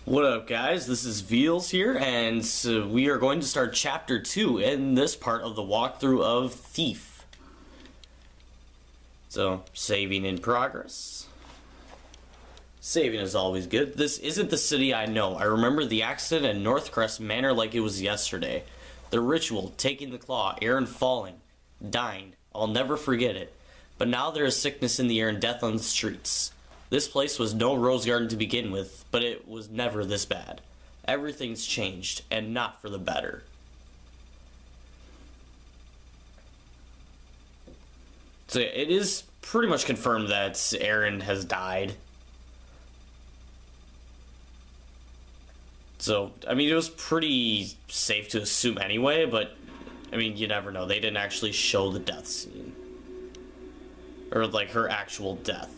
What up, guys? This is Veals here, and we are going to start Chapter 2 in this part of the walkthrough of Thief. So, saving in progress. Saving is always good. This isn't the city I know. I remember the accident at Northcrest Manor like it was yesterday. The ritual, taking the claw, Aaron falling, dying. I'll never forget it. But now there is sickness in the air and death on the streets. This place was no rose garden to begin with, but it was never this bad. Everything's changed, and not for the better. So it is pretty much confirmed that Aaron has died. So, I mean, it was pretty safe to assume anyway, but, I mean, you never know. They didn't actually show the death scene. Or, like, her actual death.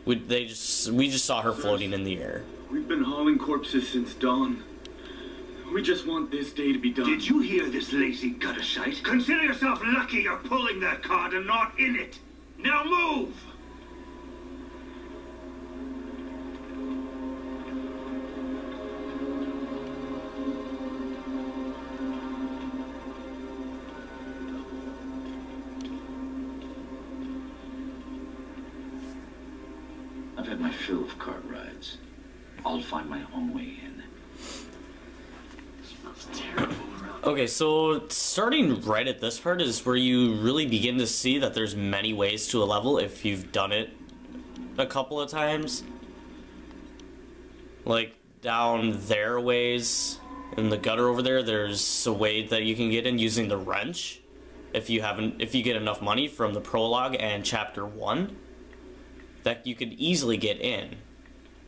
We just saw her floating in the air. We've been hauling corpses since dawn. We just want this day to be done. Did you hear this lazy gutter shite? Consider yourself lucky you're pulling that card and not in it. Now move! I've had my fill of cart rides. I'll find my own way in. Smells terrible around. Okay, so starting right at this part is where you really begin to see that there's many ways to a level if you've done it a couple of times. Like down there ways in the gutter over there, there's a way that you can get in using the wrench if you get enough money from the prologue and chapter 1. That you could easily get in.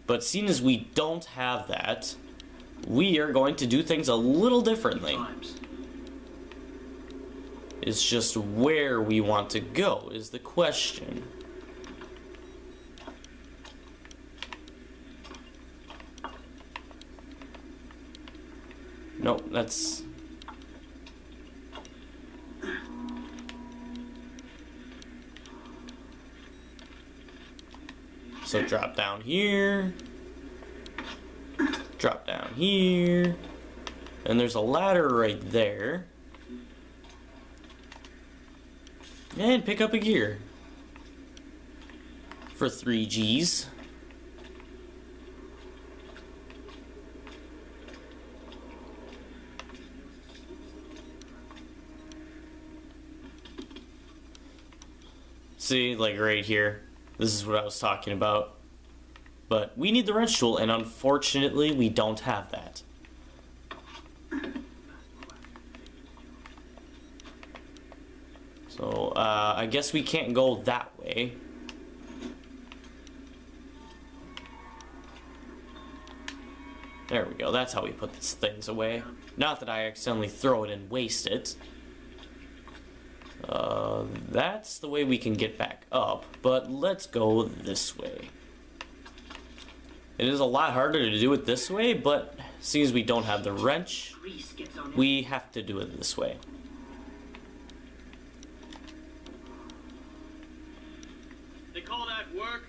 But seeing as we don't have that, we are going to do things a little differently. It's just where we want to go is the question. Nope, that's... So drop down here, drop down here, and there's a ladder right there, and pick up a gear for 3 Gs. See, like right here. This is what I was talking about. But we need the wrench tool, and unfortunately, we don't have that. So, I guess we can't go that way. There we go. That's how we put these things away. Not that I accidentally throw it and waste it. That's the way we can get back up, but let's go this way. It is a lot harder to do it this way, but seeing as we don't have the wrench, we have to do it this way. They call that work?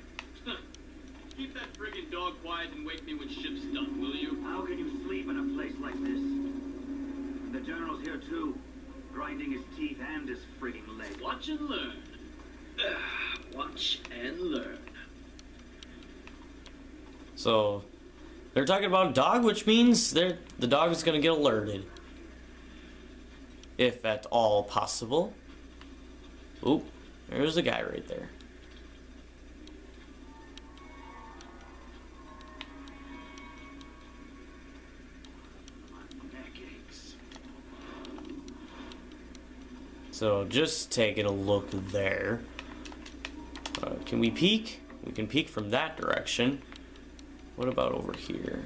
Keep that friggin' dog quiet and wake me when ship's done, will you? How can you sleep in a place like this? The general's here too. Grinding his teeth and his frigging leg. Watch and learn. Watch and learn. So, they're talking about a dog, which means the dog is going to get alerted. If at all possible. Oop, there's a guy right there. So just taking a look there. Can we peek? We can peek from that direction. What about over here?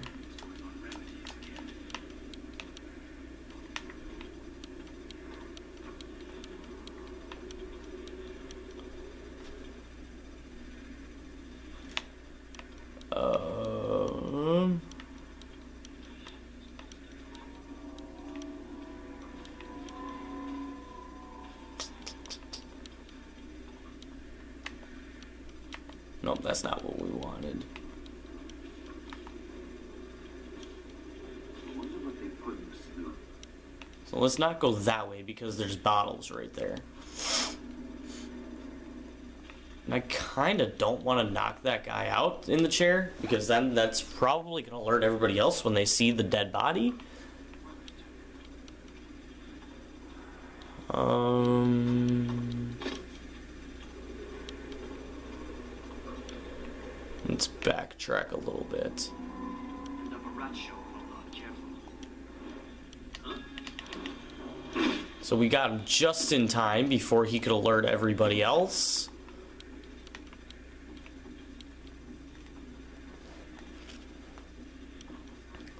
Nope, that's not what we wanted. I wonder what they put in the snoot. So let's not go that way because there's bottles right there. And I kind of don't want to knock that guy out in the chair because then that's probably going to alert everybody else when they see the dead body. Let's backtrack a little bit. End up a rat show if I'm not careful. So we got him just in time before he could alert everybody else.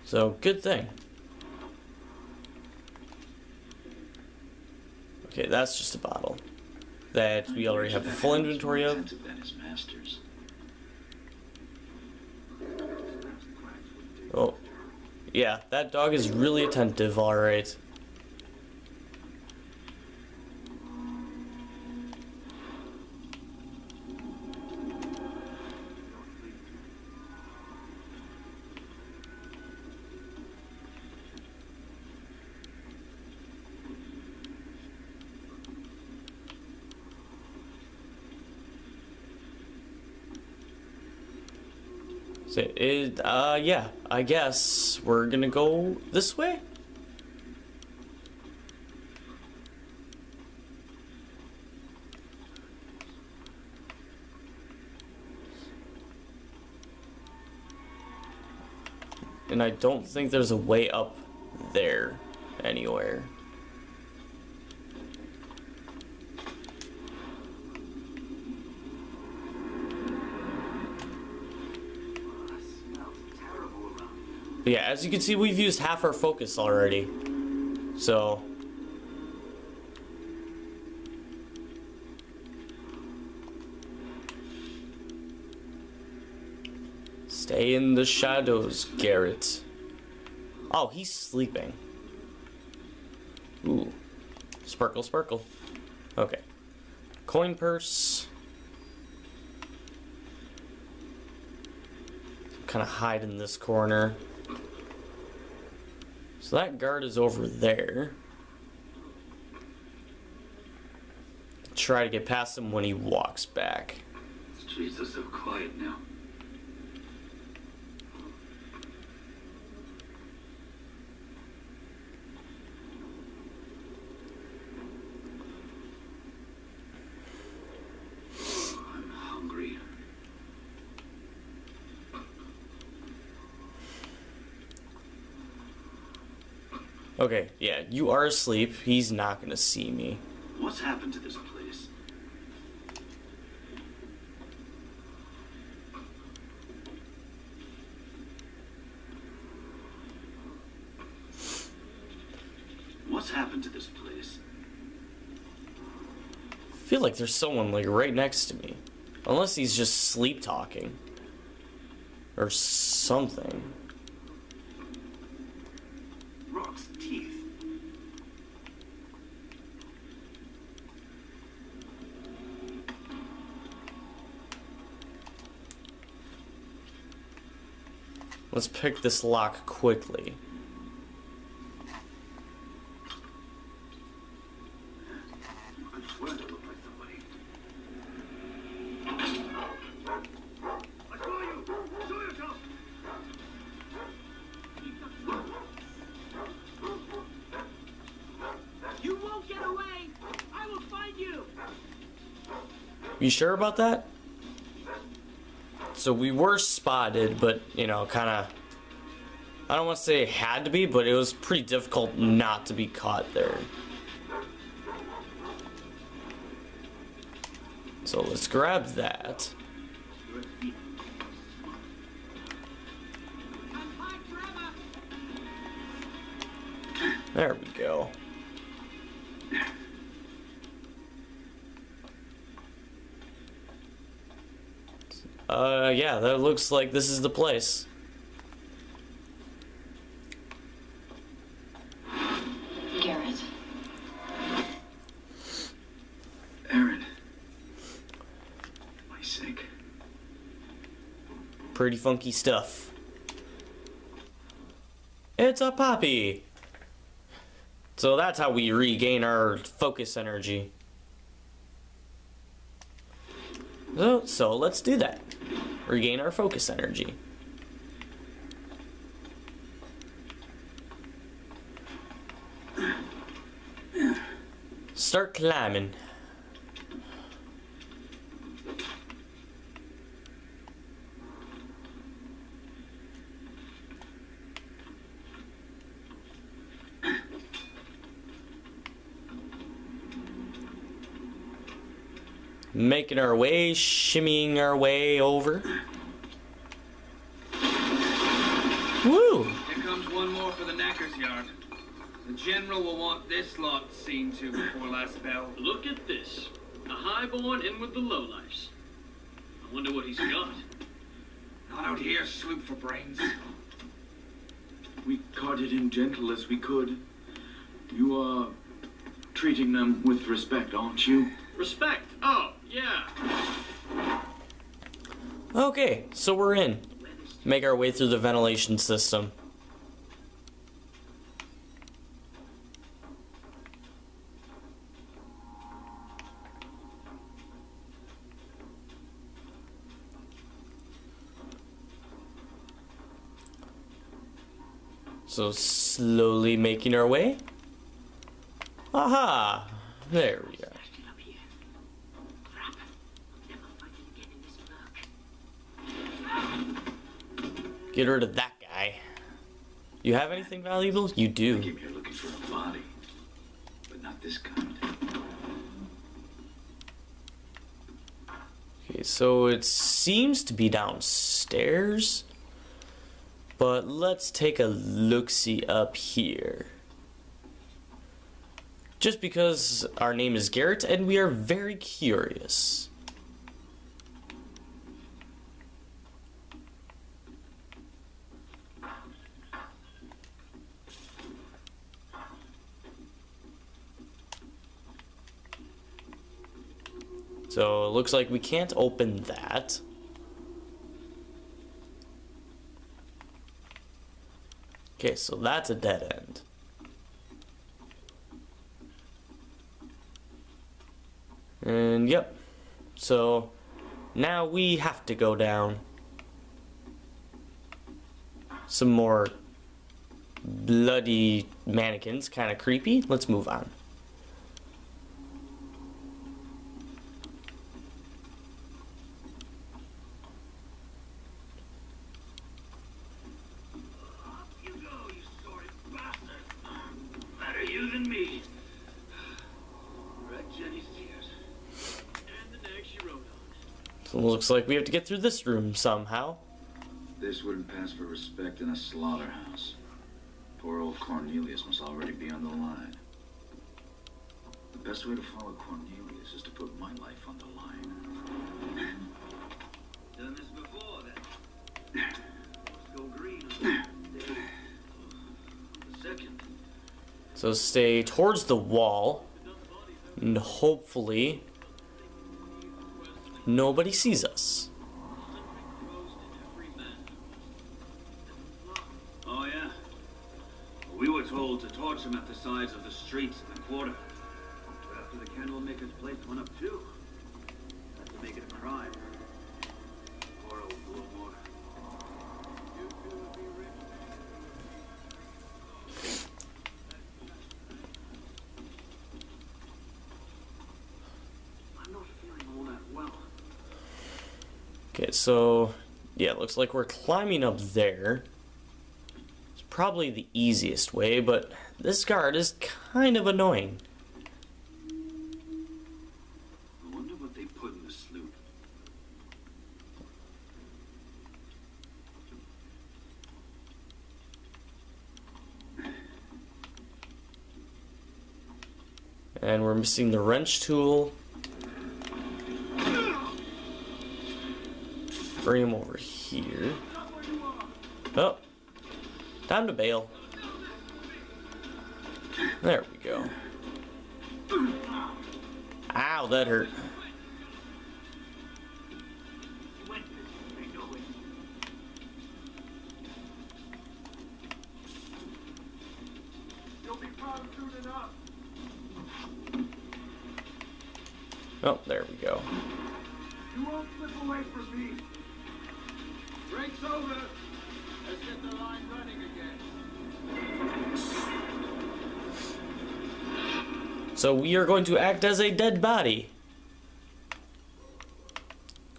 So, good thing. Okay, that's just a bottle that we already have a full inventory of. Oh, yeah, that dog is really attentive, alright. So yeah, I guess we're gonna go this way? And I don't think there's a way up there anywhere. But yeah, as you can see, we've used half our focus already. So stay in the shadows, Garrett. Oh, he's sleeping. Ooh. Sparkle, sparkle. Okay. Coin purse. Kind of hide in this corner. So that guard is over there. Try to get past him when he walks back. The streets are so quiet now. I'm hungry. Okay, yeah, you are asleep. He's not gonna see me. What's happened to this place? What's happened to this place? I feel like there's someone like right next to me. Unless he's just sleep talking. Or something. Rock's teeth. Let's pick this lock quickly. You could swear to look like somebody. I saw you! Show yourself! You won't get away! I will find you! You sure about that? So we were spotted, but, you know, kind of... I don't want to say it had to be, but it was pretty difficult not to be caught there. So let's grab that. There we go. Yeah, that looks like this is the place. Garrett. Aaron. Am I sick? pretty funky stuff. It's a poppy! So that's how we regain our focus energy. So let's do that. Regain our focus energy. Start climbing. Making our way, shimmying our way over. Woo! Here comes one more for the knacker's yard. The general will want this lot seen to before last bell. Look at this. A highborn in with the lowlifes. I wonder what he's got. Not out here, sloop for brains. We carted him gentle as we could. You are treating them with respect, aren't you? Respect. Oh, yeah. Okay, so we're in. Make our way through the ventilation system. So slowly making our way. Aha! There we go. Get rid of that guy. You have anything valuable? You I do. came here looking for a body, but not this kind. Okay, so it seems to be downstairs. But let's take a look-see up here. Just because our name is Garrett and we are very curious. So it looks like we can't open that. Okay, so that's a dead end. And yep. So now we have to go down. Some more bloody mannequins, kind of creepy. Let's move on. So it looks like we have to get through this room somehow. This wouldn't pass for respect in a slaughterhouse. Poor old Cornelius must already be on the line. The best way to follow Cornelius is to put my life on the line. Done this before, then. Let's go green on the second. So stay towards the wall, and hopefully nobody sees us. Oh, yeah. We were told to torch him at the sides of the streets in the quarter. But after the candlemakers placed one up too, had to make it a crime. Poor old Blowmore. I'm not feeling all that well. Okay, so yeah, it looks like we're climbing up there. It's probably the easiest way, but this guard is kind of annoying. I wonder what they put in the sloop. And we're missing the wrench tool. Bring him over here. Oh, time to bail. There we go. Ow, that hurt. Oh, there we go. You won't slip away from me. Break's over. Let's get the line running again. So we are going to act as a dead body.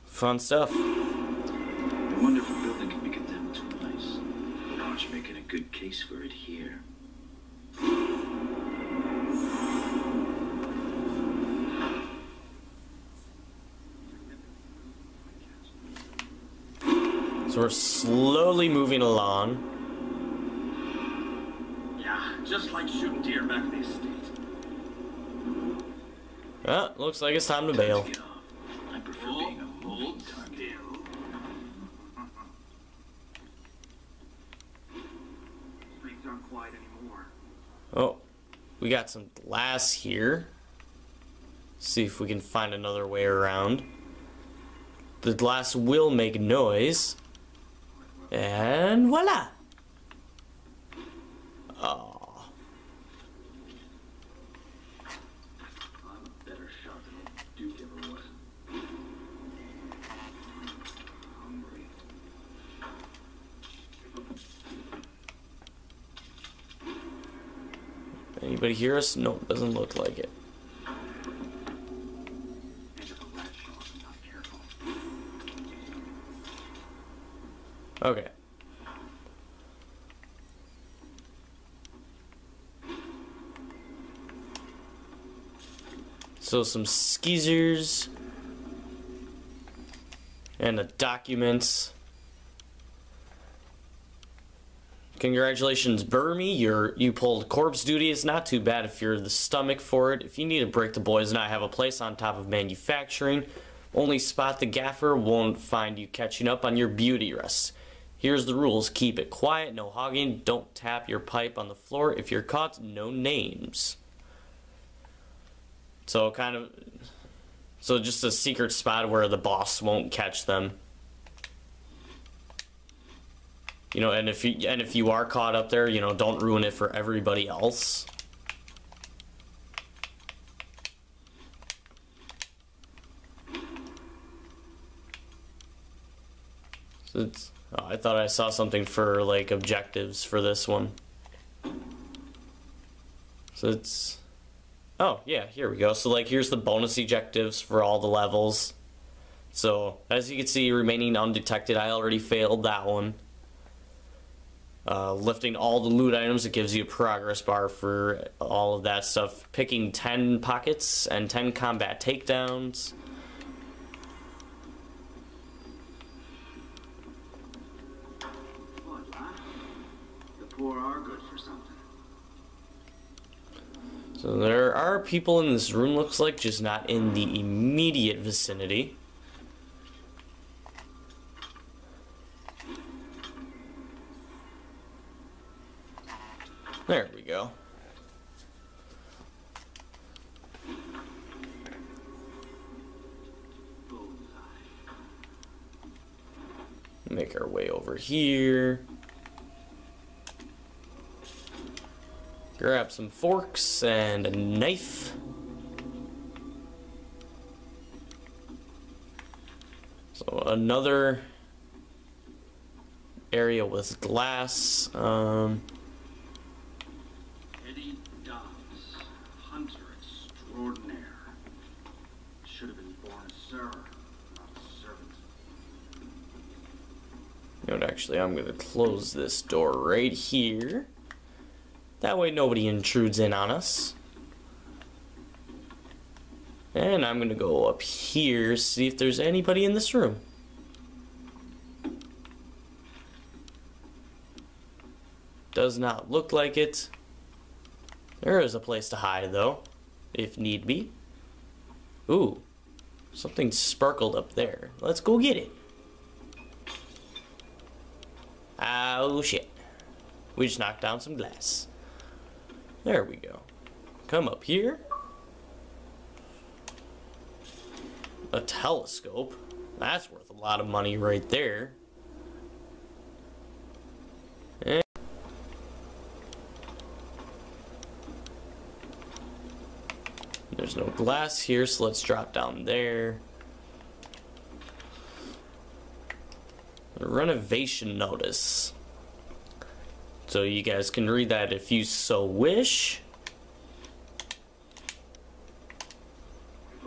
Fun stuff. I wonder if a building can be condemned twice. Aren't you making a good case for it here? So we're slowly moving along. Yeah, just like shooting deer back in the estate. Looks like it's time to bail. Get off. I prefer being a moving target. Streets aren't quiet anymore. Oh, we got some glass here. See if we can find another way around. The glass will make noise. And voila! Oh. I'm a better shot than old Duke ever was. Hungry. Anybody hear us? No, doesn't look like it. Okay. So some skeezers and the documents. Congratulations, Burmy. You pulled corpse duty. It's not too bad if you're the stomach for it. If you need a break, the boys and I have a place on top of manufacturing. Only Spot the Gaffer won't find you catching up on your beauty rests. Here's the rules. Keep it quiet, no hogging. Don't tap your pipe on the floor. If you're caught, no names. So just a secret spot where the boss won't catch them. You know, and if you are caught up there, you know, don't ruin it for everybody else. So it's, oh, I thought I saw something for like objectives for this one. So it's, oh yeah, here we go. So like here's the bonus objectives for all the levels. So as you can see, remaining undetected, I already failed that one. Lifting all the loot items, it gives you a progress bar for all of that stuff. Picking 10 pockets and 10 combat takedowns. What, lad? The poor are good for something. So there are people in this room, looks like, just not in the immediate vicinity. There we go. Make our way over here. Grab some forks and a knife. So another area with glass. Eddie Dobbs, hunter extraordinaire. Should have been born a sir, not a servant. You know what, actually, I'm going to close this door right here. That way nobody intrudes in on us. And I'm going to go up here, see if there's anybody in this room. Does not look like it. There is a place to hide, though, if need be. Ooh, something sparkled up there. Let's go get it. Oh, shit. We just knocked down some glass. There we go. Come up here. A telescope. That's worth a lot of money right there. And There's no glass here, so let's drop down there. A renovation notice. So you guys can read that if you so wish.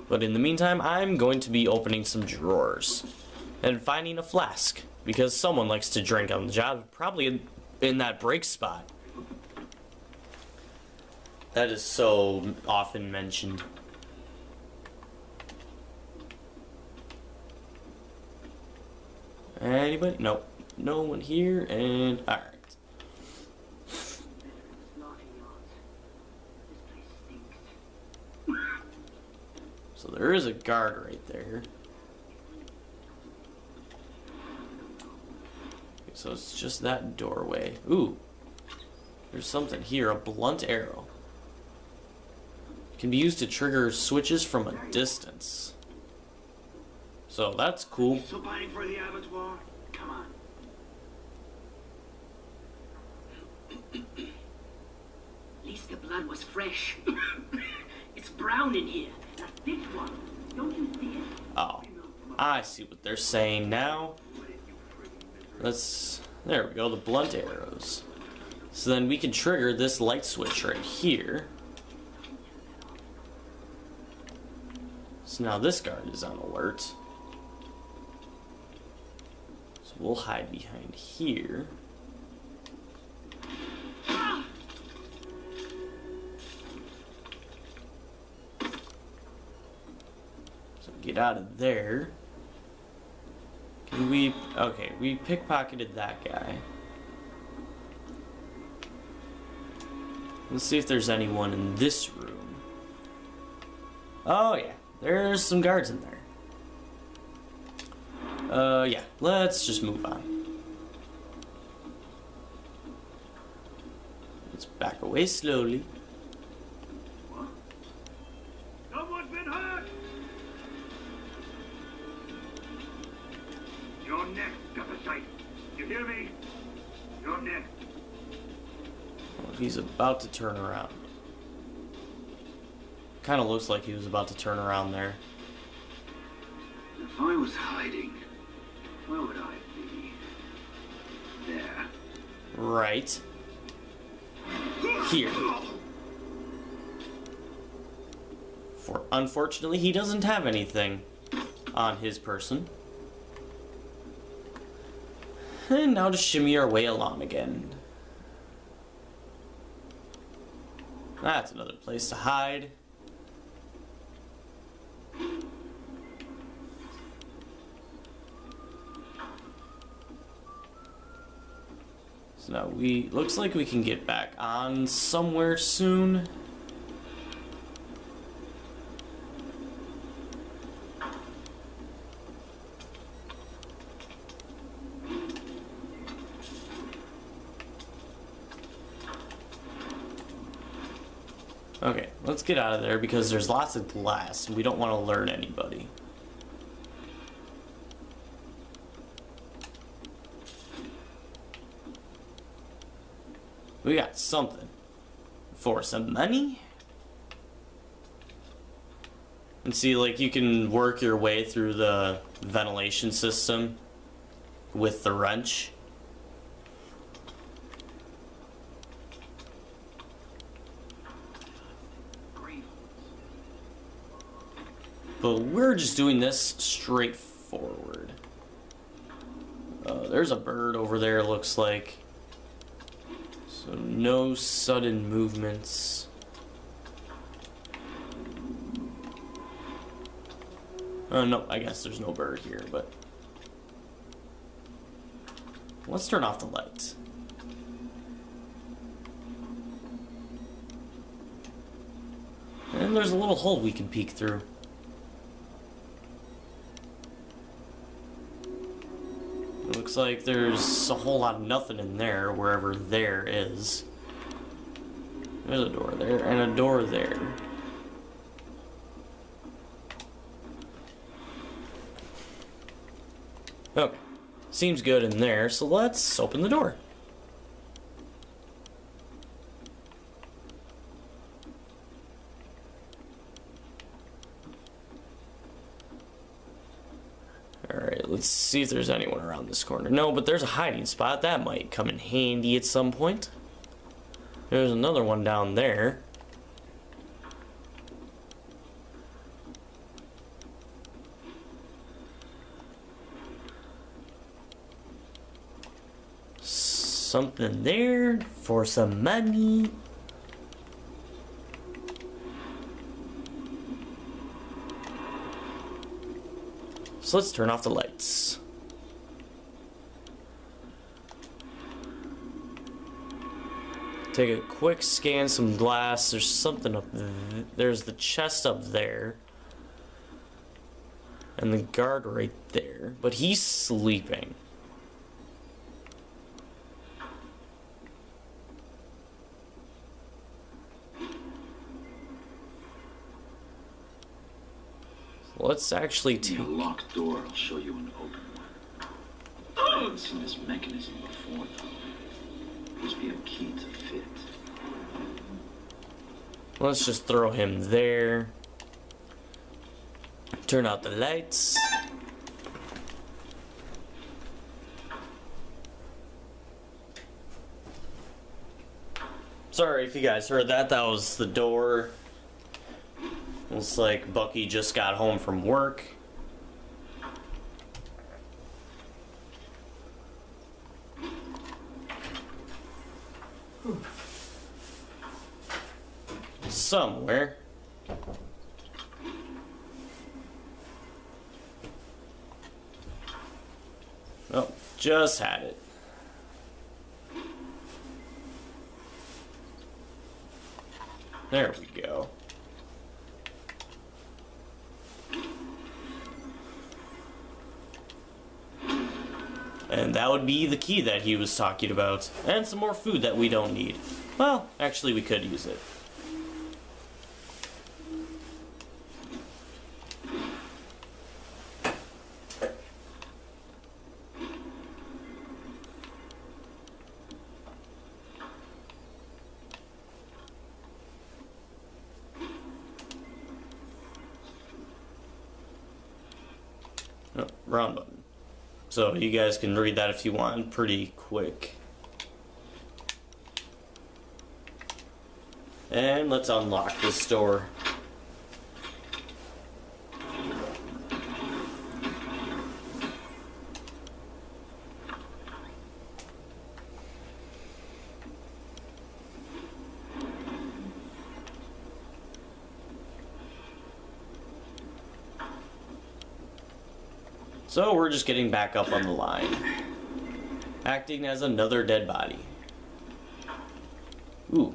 But in the meantime, I'm going to be opening some drawers and finding a flask, because someone likes to drink on the job, probably in that break spot. That is so often mentioned. Anybody? No. No one here, and alright. So there is a guard right there. So it's just that doorway. Ooh. There's something here, a blunt arrow. Can be used to trigger switches from a distance. So that's cool. Still pining for the abattoir? Come on. At least the blood was fresh. It's brown in here. That thick one. Don't you see it? Oh, I see what they're saying now. There we go, the blunt arrows. So then we can trigger this light switch right here. So now this guard is on alert. So we'll hide behind here. So get out of there. Can we... Okay, we pickpocketed that guy. Let's see if there's anyone in this room. Oh yeah, there's some guards in there. Yeah, let's just move on. Let's back away slowly. What? Someone's been hurt! You're next, Guttersite. You hear me? You're next. Well, he's about to turn around. Kind of looks like he was about to turn around there. If I was hiding, where would I be? There. Right. Here. For unfortunately, he doesn't have anything on his person. And now to shimmy our way along again. That's another place to hide. So now looks like we can get back on somewhere soon. Okay, let's get out of there because there's lots of glass and we don't want to alert anybody. We got something. For some money? And see, like, you can work your way through the ventilation system with the wrench. But we're just doing this straightforward. There's a bird over there, looks like. So no sudden movements. No, I guess there's no bird here, but... Let's turn off the lights. And there's a little hole we can peek through. It looks like there's a whole lot of nothing in there, wherever there is. There's a door there, and a door there. Okay, seems good in there, so let's open the door. let's see if there's anyone around this corner. No, but there's a hiding spot. That might come in handy at some point. There's another one down there. Something there for some money. So let's turn off the lights. Take a quick scan, some glass. There's something up there. There's the chest up there. And the guard right there. But he's sleeping. Let's actually take a locked door. I'll show you an open one. I haven't seen this mechanism before, though. Must be a key to fit. Let's just throw him there. Turn out the lights. Sorry if you guys heard that. That was the door. Looks like Bucky just got home from work. Somewhere. Oh, just had it. There we go. And that would be the key that he was talking about. And some more food that we don't need. Well, actually we could use it. Oh, wrong button. So you guys can read that if you want, pretty quick. And let's unlock this door. So we're just getting back up on the line. Acting as another dead body. Ooh.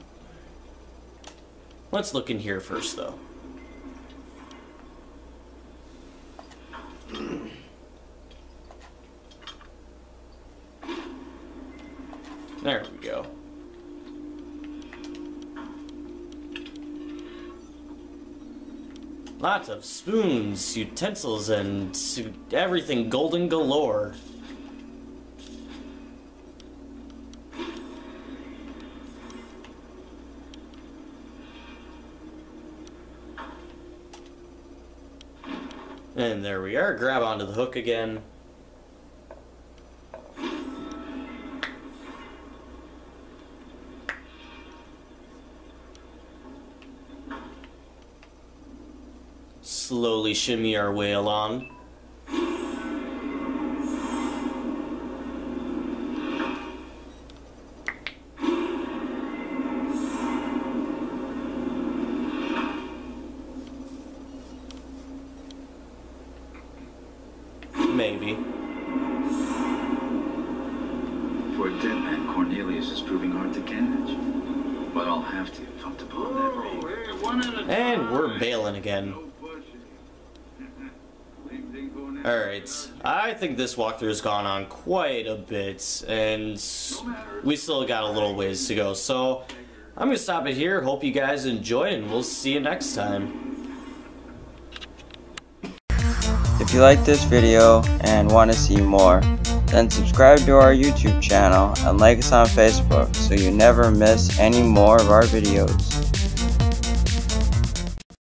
Let's look in here first, though. There we go. Lots of spoons, utensils, and everything golden galore. And there we are. Grab onto the hook again. Slowly shimmy our way along. Maybe. For a dead man, Cornelius is proving hard to catch. But I'll have to if I'm to pawn that ring. And we're bailing again. Alright, I think this walkthrough has gone on quite a bit, and we still got a little ways to go, so I'm going to stop it here. Hope you guys enjoyed, and we'll see you next time. If you like this video and want to see more, then subscribe to our YouTube channel and like us on Facebook so you never miss any more of our videos.